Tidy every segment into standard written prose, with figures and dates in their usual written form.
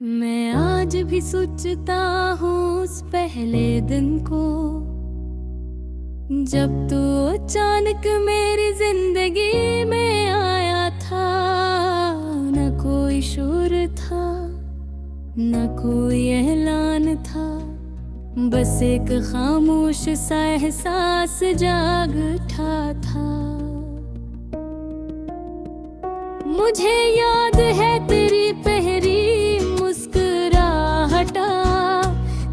मैं आज भी सोचता हूँ उस पहले दिन को, जब तू अचानक मेरी जिंदगी में आया था। न कोई शोर था, न कोई ऐलान था, बस एक खामोश सा एहसास जाग उठा था। मुझे याद है तेरी पहली मुस्कुराहटा,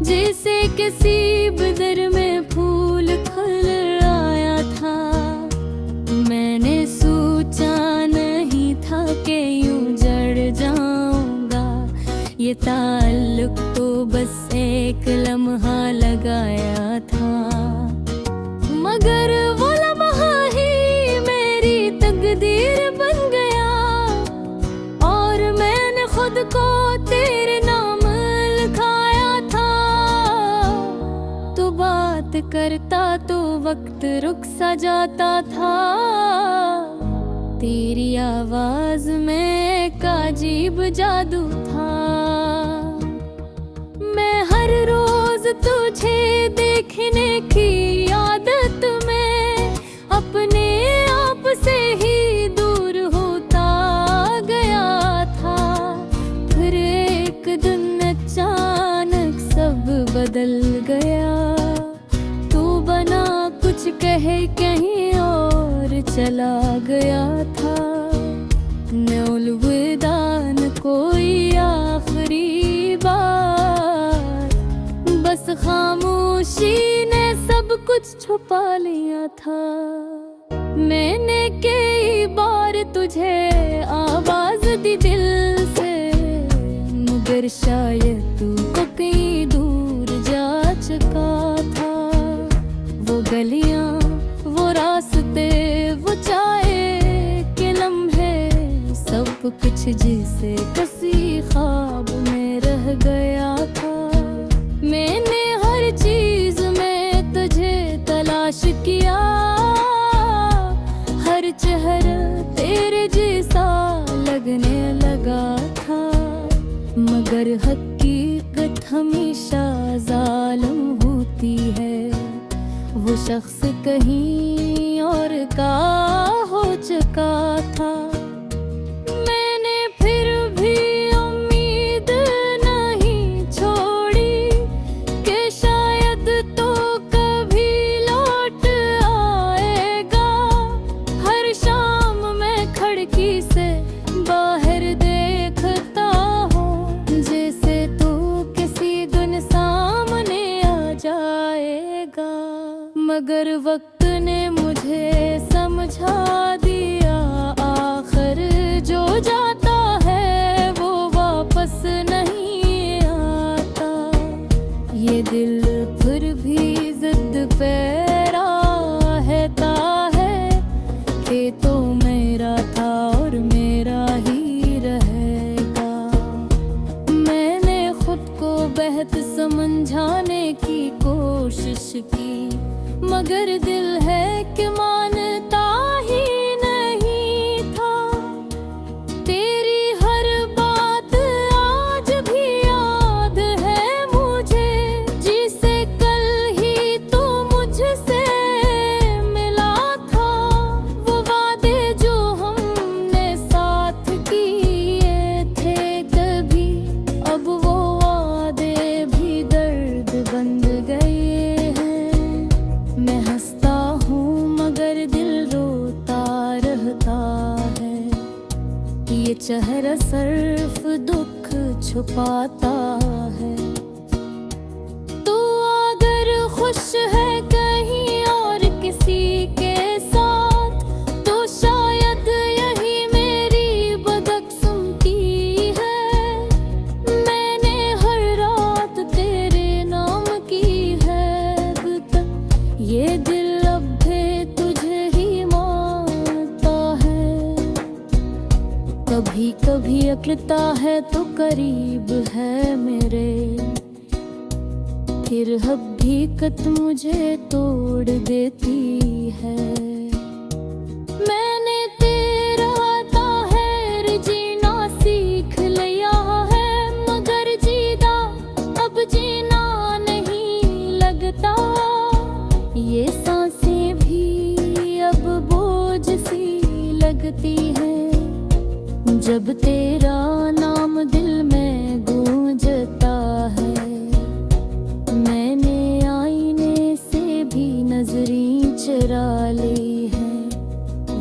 जैसे किसी बदर में फूल खिल आया था। मैंने सोचा नहीं था कि यूं जड़ जाऊंगा, ये ताल्लुक तो बस एक लम्हा लगाया था। मगर वो लम्हा ही मेरी तकदीर बन गया, और मैंने खुद को तेरे नाम लिखाया था। तो बात करता तो वक्त रुक सा जाता था, तेरी आवाज में एक अजीब जादू था। मैं हर रोज तुझे देखने की आदत में अपने आप से ही दूर होता गया था। फिर एक दिन अचानक सब बदल गया, तू बना कुछ कहे कहीं और चला गया था। न अलविदा न कोई आखिरी बार, बस खामोशी ने सब कुछ छुपा लिया था। मैंने कई बार तुझे आवाज दी दिल से, मगर शायद तू को कहीं दूर जा चुका था। वो गलियां, वो रास्ते, वो चाय के लम्हे, सब कुछ जिसे किसी ख्वाब में रह गया था। मैंने हर चीज में तुझे तलाश किया, हर चेहरा तेरे जैसा लगने लगा था। मगर हकीकत हमेशा जालिम होती है, वो शख्स कहीं और का हो चुका था। मैंने फिर भी उम्मीद नहीं छोड़ी कि शायद तो कभी लौट आएगा। हर शाम मैं खिड़की से बाहर देखता हूँ, जैसे तू किसी दिन सामने आ जाएगा। मगर वक्त ने मुझे समझा दिया, आखिर जो जाता है वो वापस नहीं आता। ये दिल फिर भी जिद पे रहता है कि तो मेरा था और मेरा ही रहेगा। मैंने खुद को बेहद समझाने की कोशिश की, मगर दिल है कि मानता ही नहीं था। तेरी हर बात आज भी याद है मुझे, जिसे कल ही तो मुझसे मिला था। वो वादे जो हमने साथ किए थे कभी, अब वो वादे भी दर्द बन गए हैं। मैं हंसता हूँ मगर दिल रोता रहता है, ये चेहरा सिर्फ दुख छुपाता है। तू अगर खुश है कहीं और किसी के साथ, तो शायद यही मेरी बदकिस्मती है। मैंने हर रात तेरे नाम की है अब तक, ये दिल अब भी तुझे ही मानता है। कभी कभी अकलता है तो करीब है मेरे, फिर हकीकत मुझे तोड़ देती है। मैंने तेरा ताहिर जीना सीख लिया है, मगर जब तेरा नाम दिल में गूंजता है, मैंने आईने से भी नजरें चुरा ली है,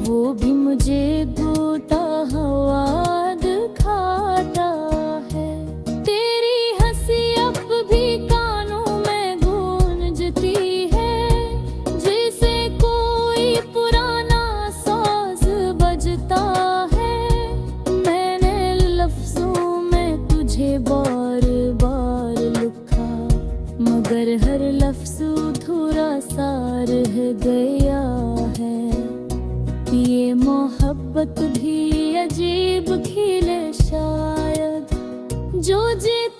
वो भी मुझे गोता हुआ दिखाता है। तेरी हंसी अब भी कानों में गूंजती है, जैसे कोई पुराना साज बजता है। मैंने लफ्जों में तुझे बार बार लिखा, मगर हर लफ्ज थोड़ा सा रह गया है। ये मोहब्बत भी अजीब खेल शायद, जो जीत